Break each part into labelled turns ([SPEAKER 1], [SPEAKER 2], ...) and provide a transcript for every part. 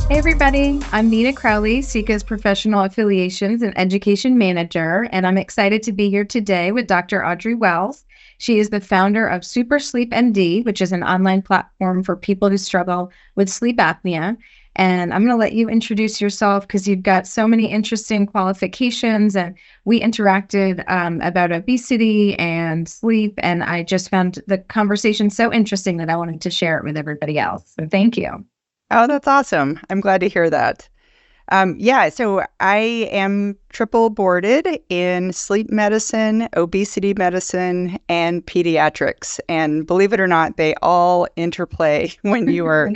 [SPEAKER 1] Hey everybody, I'm Nina Crowley, seca's professional affiliations and education manager, and I'm excited to be here today with Dr. Audrey Wells. She is the founder of Super Sleep ND, which is an online platform for people who struggle with sleep apnea. And I'm going to let you introduce yourself because you've got so many interesting qualifications. And we interacted about obesity and sleep, and I just found the conversation so interesting that I wanted to share it with everybody else. So thank you.
[SPEAKER 2] Oh, that's awesome. I'm glad to hear that. So I am triple boarded in sleep medicine, obesity medicine, and pediatrics. And believe it or not, they all interplay when you are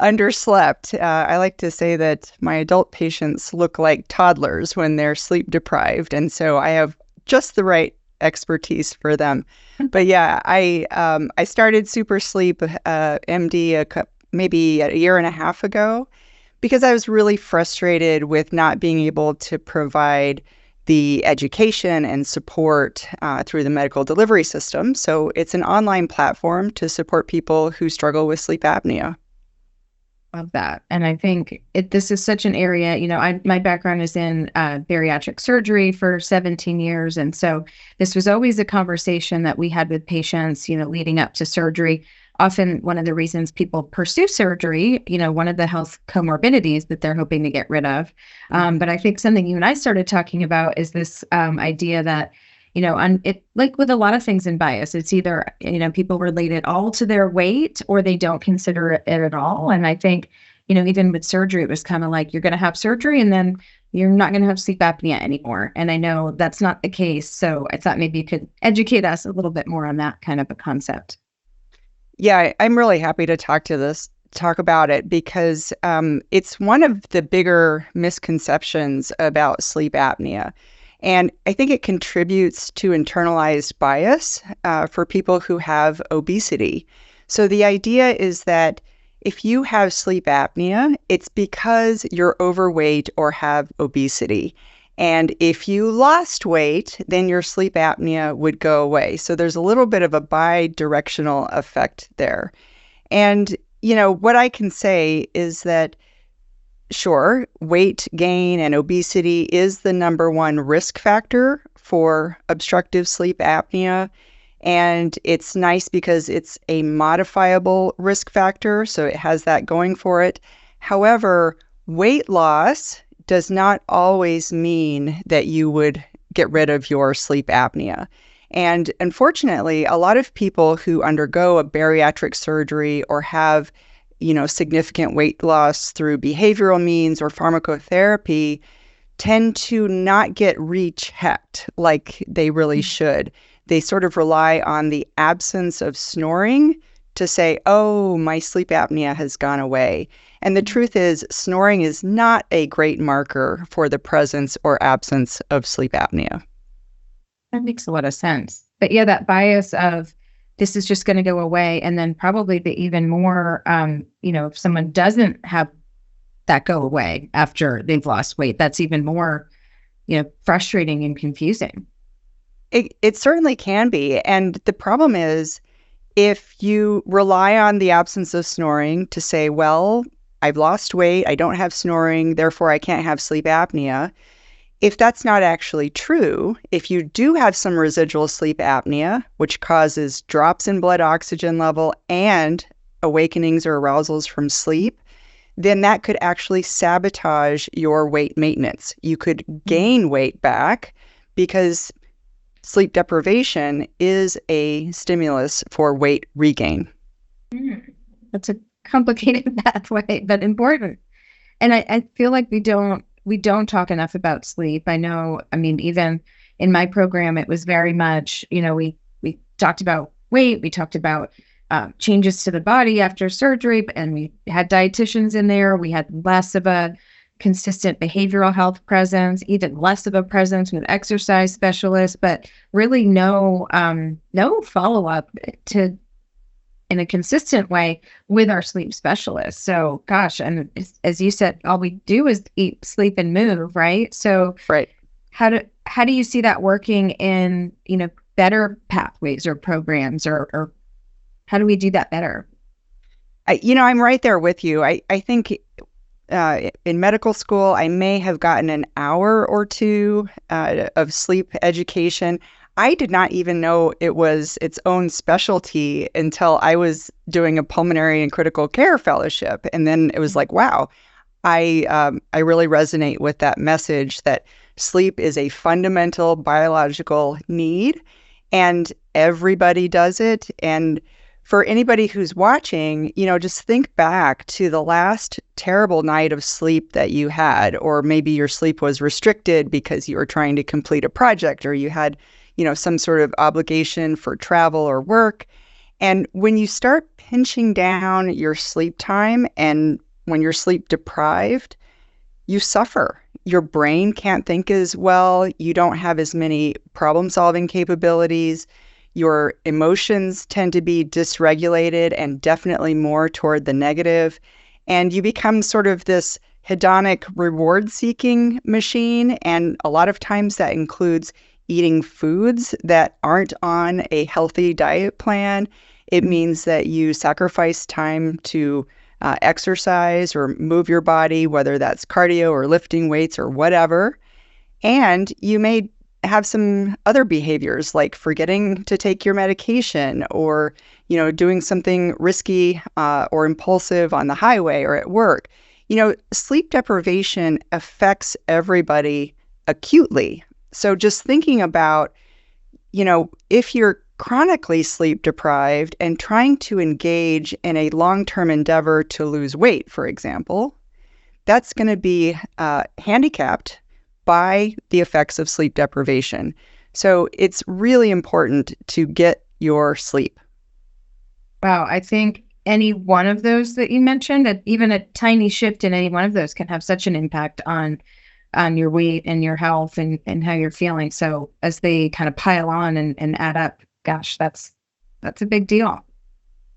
[SPEAKER 2] underslept. I like to say that my adult patients look like toddlers when they're sleep deprived. And so I have just the right expertise for them. But yeah, I started Super Sleep MD maybe a year and a half ago because I was really frustrated with not being able to provide the education and support through the medical delivery system. So it's an online platform to support people who struggle with sleep apnea.
[SPEAKER 1] Love that. And I think this is such an area, my background is in bariatric surgery for 17 years. And so this was always a conversation that we had with patients, leading up to surgery. Often one of the reasons people pursue surgery, one of the health comorbidities that they're hoping to get rid of. But I think something you and I started talking about is this idea that, like with a lot of things in bias, it's either, people relate it all to their weight or they don't consider it at all. And I think, even with surgery, it was kind of like you're going to have surgery and then you're not going to have sleep apnea anymore. And I know that's not the case. So I thought maybe you could educate us a little bit more on that kind of a concept.
[SPEAKER 2] Yeah, I'm really happy to talk about it because it's one of the bigger misconceptions about sleep apnea. And I think it contributes to internalized bias for people who have obesity. So the idea is that if you have sleep apnea, it's because you're overweight or have obesity. And if you lost weight, then your sleep apnea would go away. So there's a little bit of a bi-directional effect there. And, what I can say is that, sure, weight gain and obesity is the number one risk factor for obstructive sleep apnea. And it's nice because it's a modifiable risk factor. So it has that going for it. However, weight loss does not always mean that you would get rid of your sleep apnea. And unfortunately, a lot of people who undergo a bariatric surgery or have, significant weight loss through behavioral means or pharmacotherapy tend to not get rechecked like they really should. They sort of rely on the absence of snoring to say, oh, my sleep apnea has gone away. And the truth is, snoring is not a great marker for the presence or absence of sleep apnea.
[SPEAKER 1] That makes a lot of sense. But yeah, that bias of this is just going to go away. And then probably the even more, if someone doesn't have that go away after they've lost weight, that's even more, frustrating and confusing.
[SPEAKER 2] It certainly can be. And the problem is, if you rely on the absence of snoring to say, well, I've lost weight, I don't have snoring, therefore I can't have sleep apnea. If that's not actually true, if you do have some residual sleep apnea, which causes drops in blood oxygen level and awakenings or arousals from sleep, then that could actually sabotage your weight maintenance. You could gain weight back because sleep deprivation is a stimulus for weight regain.
[SPEAKER 1] That's a complicated pathway, but important. And I feel like we don't talk enough about sleep. Even in my program, it was very much, we talked about weight, we talked about changes to the body after surgery, and we had dietitians in there. We had less of a consistent behavioral health presence, even less of a presence with exercise specialists, but really no follow-up in a consistent way with our sleep specialists. So gosh, and as you said, all we do is eat, sleep, and move, right? So
[SPEAKER 2] right.
[SPEAKER 1] How do you see that working in, better pathways or programs, or how do we do that better?
[SPEAKER 2] I'm right there with you. I think in medical school, I may have gotten an hour or two of sleep education. I did not even know it was its own specialty until I was doing a pulmonary and critical care fellowship. And then it was like, wow, I really resonate with that message that sleep is a fundamental biological need and everybody does it. And for anybody who's watching, just think back to the last terrible night of sleep that you had, or maybe your sleep was restricted because you were trying to complete a project or you had, some sort of obligation for travel or work. And when you start pinching down your sleep time and when you're sleep deprived, you suffer. Your brain can't think as well. You don't have as many problem-solving capabilities. Your emotions tend to be dysregulated and definitely more toward the negative. And you become sort of this hedonic reward-seeking machine. And a lot of times that includes eating foods that aren't on a healthy diet plan. It means that you sacrifice time to exercise or move your body, whether that's cardio or lifting weights or whatever. And you may have some other behaviors like forgetting to take your medication or, doing something risky or impulsive on the highway or at work. Sleep deprivation affects everybody acutely. So just thinking about, if you're chronically sleep deprived and trying to engage in a long-term endeavor to lose weight, for example, that's going to be handicapped by the effects of sleep deprivation. So it's really important to get your sleep.
[SPEAKER 1] Wow, I think any one of those that you mentioned, even a tiny shift in any one of those can have such an impact on your weight and your health and how you're feeling. So as they kind of pile on and add up, gosh, that's a big deal.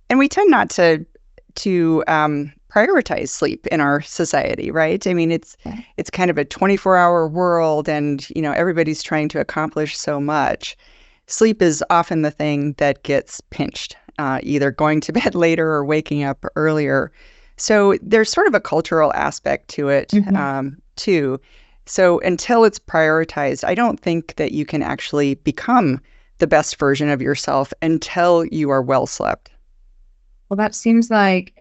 [SPEAKER 2] And we tend not to prioritize sleep in our society, right? I mean, it's kind of a 24-hour world and, everybody's trying to accomplish so much. Sleep is often the thing that gets pinched, either going to bed later or waking up earlier. So there's sort of a cultural aspect to it, too. So until it's prioritized, I don't think that you can actually become the best version of yourself until you are well slept.
[SPEAKER 1] Well, that seems like,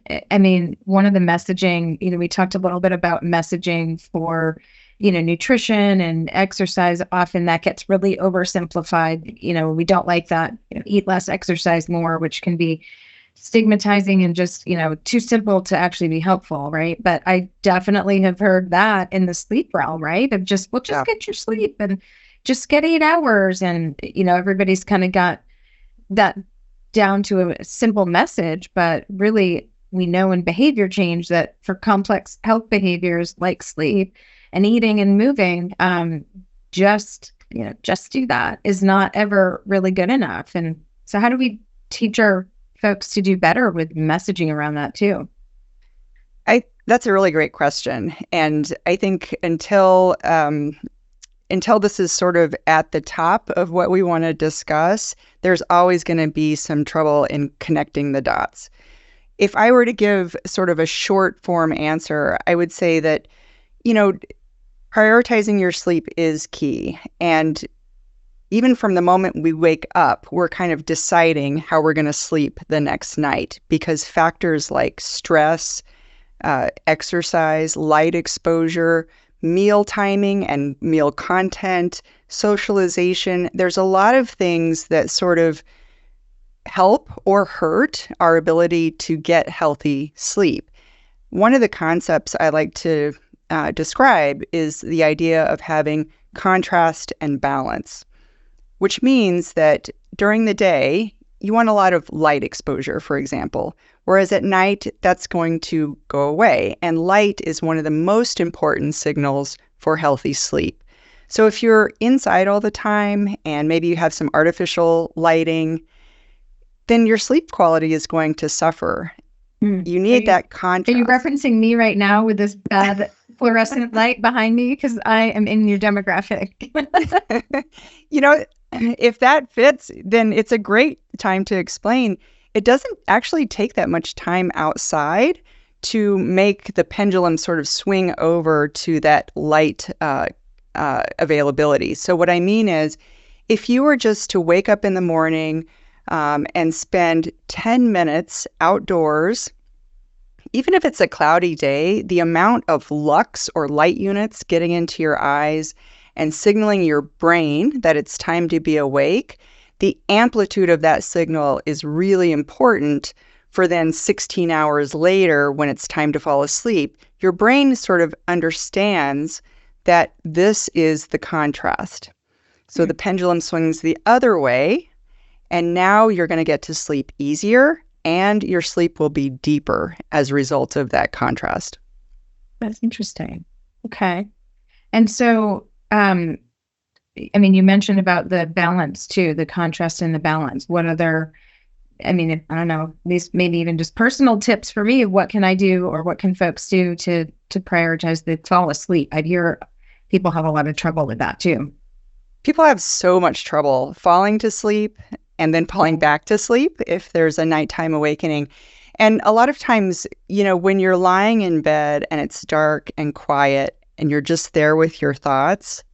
[SPEAKER 1] one of the messaging, we talked a little bit about messaging for, nutrition and exercise. Often that gets really oversimplified. We don't like that, eat less, exercise more, which can be stigmatizing and just, too simple to actually be helpful, right? But I definitely have heard that in the sleep realm, right? Of just get your sleep and just get 8 hours. And, everybody's kind of got that down to a simple message, but really we know in behavior change that for complex health behaviors like sleep and eating and moving, just do that is not ever really good enough. And so how do we teach our folks to do better with messaging around that too?
[SPEAKER 2] That's a really great question. And I think until this is sort of at the top of what we want to discuss, there's always going to be some trouble in connecting the dots. If I were to give sort of a short form answer, I would say that, prioritizing your sleep is key. And even from the moment we wake up, we're kind of deciding how we're going to sleep the next night because factors like stress, exercise, light exposure, meal timing and meal content, socialization. There's a lot of things that sort of help or hurt our ability to get healthy sleep. One of the concepts I like to describe is the idea of having contrast and balance, which means that during the day, you want a lot of light exposure, for example, whereas at night, that's going to go away. And light is one of the most important signals for healthy sleep. So if you're inside all the time and maybe you have some artificial lighting, then your sleep quality is going to suffer. You need that contrast.
[SPEAKER 1] Are you referencing me right now with this bad fluorescent light behind me? Because I am in your demographic.
[SPEAKER 2] If that fits, then it's a great time to explain. It doesn't actually take that much time outside to make the pendulum sort of swing over to that light availability. So what I mean is, if you were just to wake up in the morning and spend 10 minutes outdoors, even if it's a cloudy day, the amount of lux or light units getting into your eyes and signaling your brain that it's time to be awake, the amplitude of that signal is really important for then 16 hours later when it's time to fall asleep. Your brain sort of understands that this is the contrast. So the pendulum swings the other way, and now you're going to get to sleep easier, and your sleep will be deeper as a result of that contrast.
[SPEAKER 1] That's interesting. Okay. And so, I mean, you mentioned about the balance too, the contrast and the balance. What other, I mean, I don't know, these maybe even just personal tips for me of what can I do or what can folks do to prioritize the fall asleep? I hear people have a lot of trouble with that too.
[SPEAKER 2] People have so much trouble falling to sleep and then falling back to sleep if there's a nighttime awakening. And a lot of times, you know, when you're lying in bed and it's dark and quiet and you're just there with your thoughts,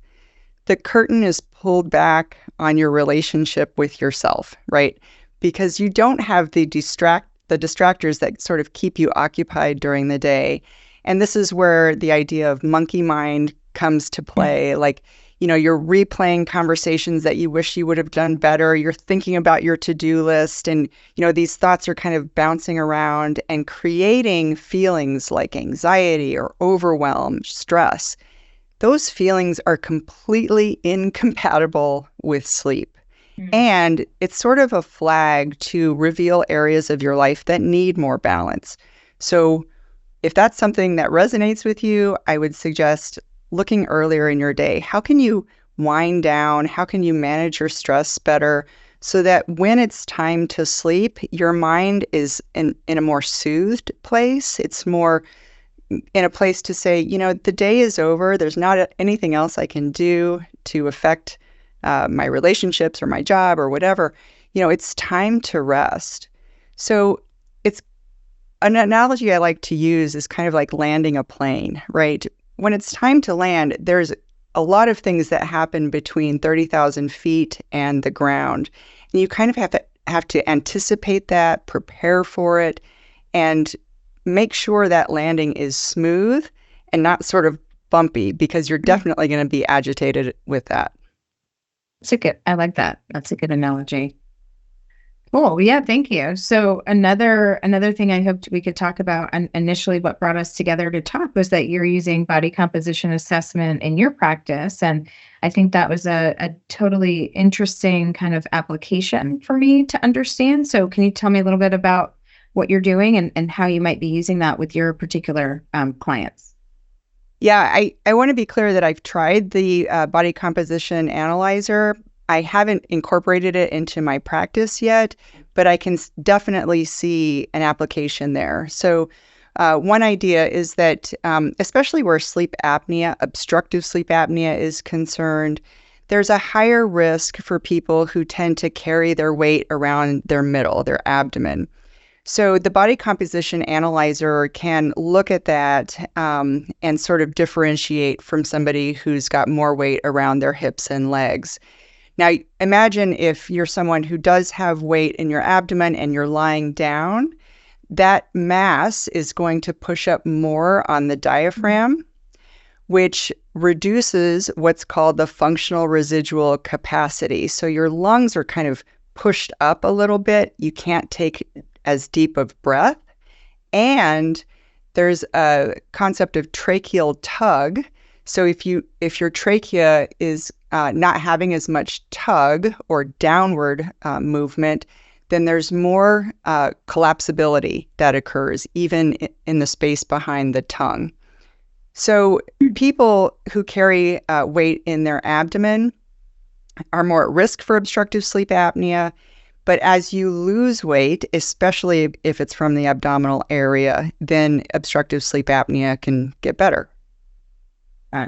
[SPEAKER 2] the curtain is pulled back on your relationship with yourself, right? Because you don't have the distractors that sort of keep you occupied during the day. And this is where the idea of monkey mind comes to play. Like, you know, you're replaying conversations that you wish you would have done better. You're thinking about your to-do list, and, you know, these thoughts are kind of bouncing around and creating feelings like anxiety or overwhelm, stress. Those feelings are completely incompatible with sleep. And it's sort of a flag to reveal areas of your life that need more balance. So if that's something that resonates with you, I would suggest looking earlier in your day. How can you wind down? How can you manage your stress better so that when it's time to sleep, your mind is in a more soothed place? It's more in a place to say, you know, the day is over. There's not anything else I can do to affect my relationships or my job or whatever. You know, it's time to rest. So it's an analogy I like to use is kind of like landing a plane, right? When it's time to land, there's a lot of things that happen between 30,000 feet and the ground. And you kind of have to anticipate that, prepare for it, and make sure that landing is smooth and not sort of bumpy, because you're definitely going to be agitated with that.
[SPEAKER 1] I like that. That's a good analogy. Cool. Yeah, thank you. So another thing I hoped we could talk about, and initially what brought us together to talk, was that you're using body composition assessment in your practice. And I think that was a totally interesting kind of application for me to understand. So can you tell me a little bit about what you're doing and how you might be using that with your particular clients?
[SPEAKER 2] Yeah, I want to be clear that I've tried the body composition analyzer. I haven't incorporated it into my practice yet, but I can definitely see an application there. So one idea is that especially where sleep apnea, obstructive sleep apnea is concerned, there's a higher risk for people who tend to carry their weight around their middle, their abdomen. So the body composition analyzer can look at that and sort of differentiate from somebody who's got more weight around their hips and legs. Now, imagine if you're someone who does have weight in your abdomen and you're lying down, that mass is going to push up more on the diaphragm, which reduces what's called the functional residual capacity. So your lungs are kind of pushed up a little bit. You can't take as deep of breath. And there's a concept of tracheal tug. So if your trachea is not having as much tug or downward movement, then there's more collapsibility that occurs even in the space behind the tongue. So people who carry weight in their abdomen are more at risk for obstructive sleep apnea. But as you lose weight, especially if it's from the abdominal area, then obstructive sleep apnea can get better.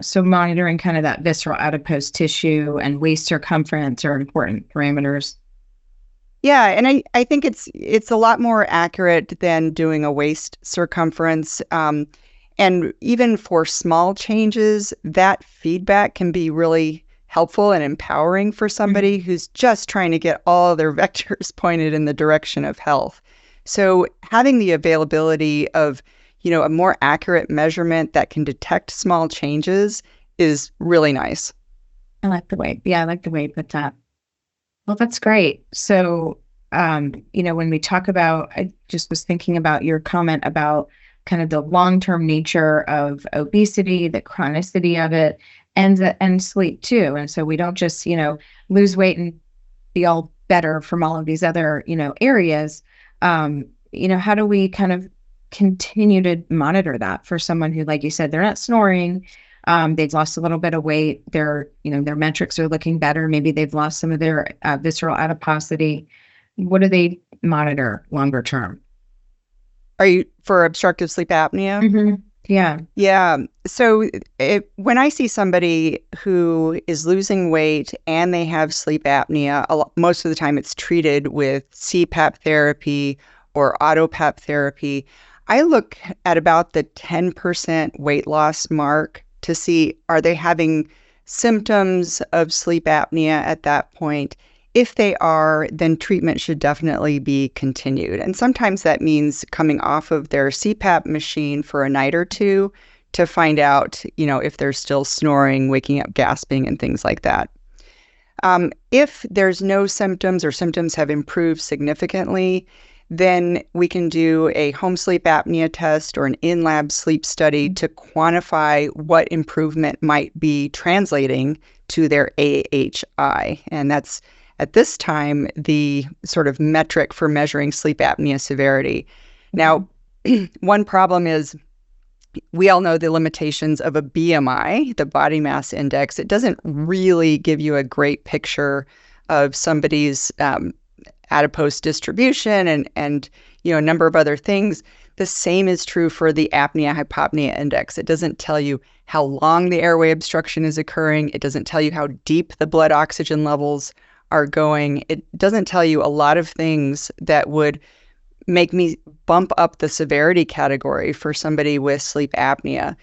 [SPEAKER 1] So monitoring kind of that visceral adipose tissue and waist circumference are important parameters.
[SPEAKER 2] Yeah, and I think it's a lot more accurate than doing a waist circumference. And even for small changes, that feedback can be really helpful and empowering for somebody
[SPEAKER 1] Mhm.
[SPEAKER 2] who's just trying to get all their vectors pointed in the direction of health. So having the availability of, a more accurate measurement that can detect small changes is really nice.
[SPEAKER 1] I like the way you put that. Well, that's great. So, when we talk about, I just was thinking about your comment about kind of the long-term nature of obesity, the chronicity of it, and sleep too. And so we don't just, lose weight and be all better from all of these other, areas. How do we kind of continue to monitor that for someone who, like you said, they're not snoring, they've lost a little bit of weight, their metrics are looking better, maybe they've lost some of their visceral adiposity. What do they monitor longer term?
[SPEAKER 2] Are you for obstructive sleep apnea?
[SPEAKER 1] Hmm. Yeah.
[SPEAKER 2] Yeah. So when I see somebody who is losing weight and they have sleep apnea, most of the time it's treated with CPAP therapy or autopap therapy. I look at about the 10% weight loss mark to see, are they having symptoms of sleep apnea at that point? If they are, then treatment should definitely be continued. And sometimes that means coming off of their CPAP machine for a night or two to find out, if they're still snoring, waking up, gasping, and things like that. If there's no symptoms or symptoms have improved significantly, then we can do a home sleep apnea test or an in-lab sleep study to quantify what improvement might be translating to their AHI. And that's, at this time, the sort of metric for measuring sleep apnea severity.
[SPEAKER 1] Mhm.
[SPEAKER 2] Now, one problem is we all know the limitations of a BMI, the body mass index. It doesn't really give you a great picture of somebody's adipose distribution and a number of other things. The same is true for the apnea hypopnea index. It doesn't tell you how long the airway obstruction is occurring. It doesn't tell you how deep the blood oxygen levels are going. It doesn't tell you a lot of things that would make me bump up the severity category for somebody with sleep apnea.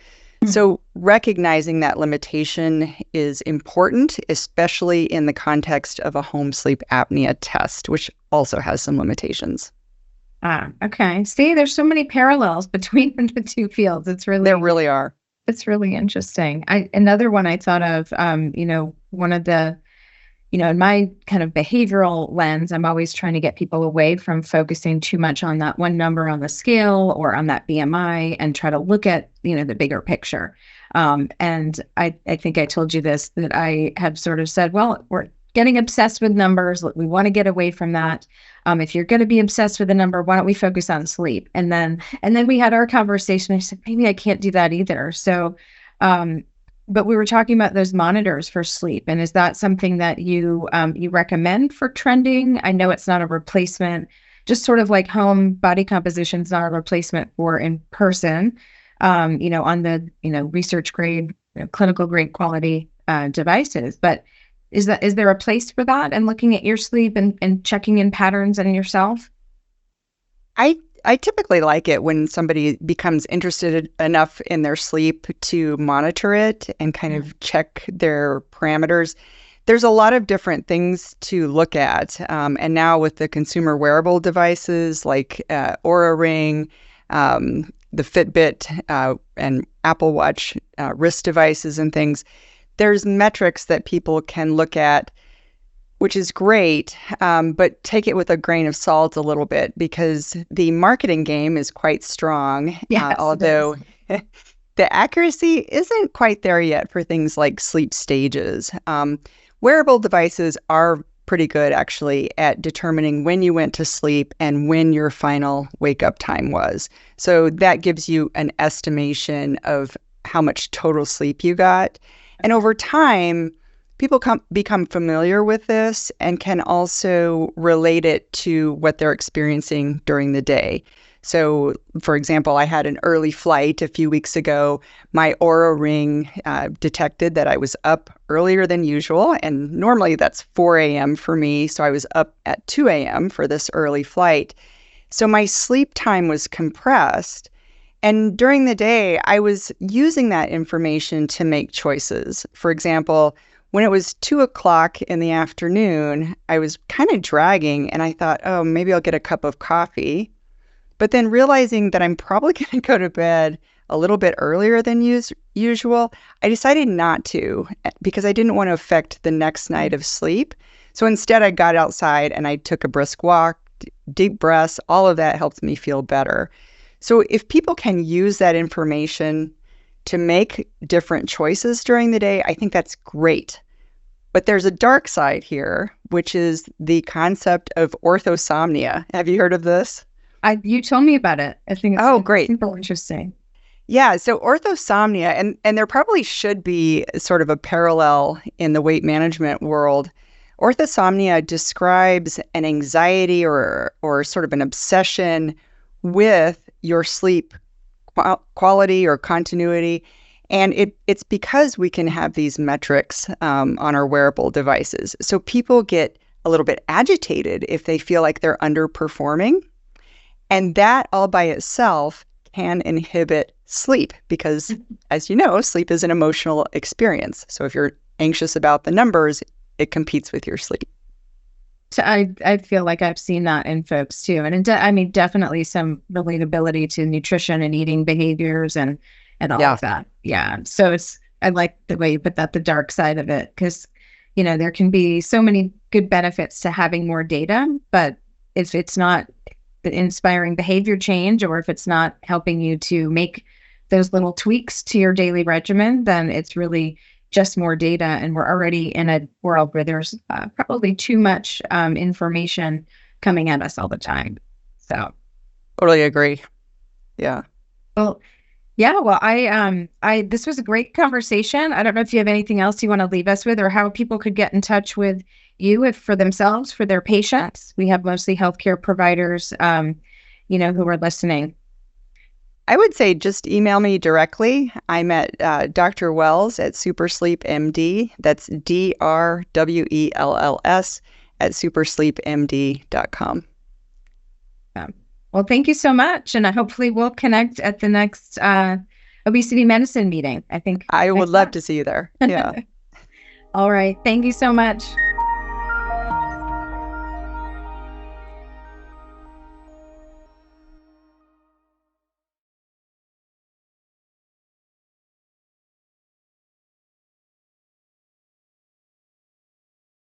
[SPEAKER 2] So recognizing that limitation is important, especially in the context of a home sleep apnea test, which also has some limitations.
[SPEAKER 1] Ah, okay. See, there's so many parallels between the two fields.
[SPEAKER 2] There really are.
[SPEAKER 1] It's really interesting. Another one I thought of, one of the, in my kind of behavioral lens, I'm always trying to get people away from focusing too much on that one number on the scale or on that BMI and try to look at, the bigger picture. And I think I told you this, that I have sort of said, well, we're getting obsessed with numbers. We want to get away from that. If you're going to be obsessed with a number, why don't we focus on sleep? And then we had our conversation. I said, maybe I can't do that either. So, but we were talking about those monitors for sleep, and is that something that you recommend for trending? I know it's not a replacement, just sort of like home body composition is not a replacement for in person. On the research grade, clinical grade quality devices, but is there a place for that and looking at your sleep and checking in patterns in yourself?
[SPEAKER 2] I typically like it when somebody becomes interested enough in their sleep to monitor it and kind
[SPEAKER 1] Yeah.
[SPEAKER 2] of check their parameters. There's a lot of different things to look at. And now with the consumer wearable devices like Oura Ring, the Fitbit, and Apple Watch wrist devices and things, there's metrics that people can look at, which is great, but take it with a grain of salt a little bit because the marketing game is quite strong,
[SPEAKER 1] Yes, it is.
[SPEAKER 2] although the accuracy isn't quite there yet for things like sleep stages. Wearable devices are pretty good actually at determining when you went to sleep and when your final wake up time was. So that gives you an estimation of how much total sleep you got. And over time, people become familiar with this and can also relate it to what they're experiencing during the day. So, for example, I had an early flight a few weeks ago. My Aura ring detected that I was up earlier than usual, and normally that's 4 a.m. for me. So I was up at 2 a.m. for this early flight. So my sleep time was compressed. And during the day, I was using that information to make choices. For example, when it was 2 o'clock in the afternoon, I was kind of dragging and I thought, oh, maybe I'll get a cup of coffee. But then realizing that I'm probably going to go to bed a little bit earlier than usual, I decided not to because I didn't want to affect the next night of sleep. So instead, I got outside and I took a brisk walk, deep breaths. All of that helped me feel better. So if people can use that information to make different choices during the day, I think that's great. But there's a dark side here, which is the concept of orthosomnia. Have you heard of this?
[SPEAKER 1] You told me about it. I think it's
[SPEAKER 2] Great.
[SPEAKER 1] super interesting.
[SPEAKER 2] Yeah, so orthosomnia, and there probably should be sort of a parallel in the weight management world. Orthosomnia describes an anxiety or sort of an obsession with your sleep quality or continuity. And it's because we can have these metrics on our wearable devices. So people get a little bit agitated if they feel like they're underperforming. And that all by itself can inhibit sleep because, as you know, sleep is an emotional experience. So if you're anxious about the numbers, it competes with your sleep.
[SPEAKER 1] So I feel like I've seen that in folks too. And I mean, definitely some relatability to nutrition and eating behaviors and all of that. Yeah. So I like the way you put that, the dark side of it, because, there can be so many good benefits to having more data, but if it's not inspiring behavior change, or if it's not helping you to make those little tweaks to your daily regimen, then it's really just more data. And we're already in a world where there's probably too much information coming at us all the time. So
[SPEAKER 2] totally agree. Yeah.
[SPEAKER 1] Well, yeah. Well, this was a great conversation. I don't know if you have anything else you want to leave us with, or how people could get in touch with you for themselves, for their patients. We have mostly healthcare providers, who are listening.
[SPEAKER 2] I would say just email me directly. I'm at Dr. Wells at SuperSleepMD. That's DRWELLS at SuperSleepMD.com.
[SPEAKER 1] Well, thank you so much. And hopefully we'll connect at the next Obesity Medicine meeting. I think
[SPEAKER 2] I would love to see you there. Yeah.
[SPEAKER 1] All right. Thank you so much.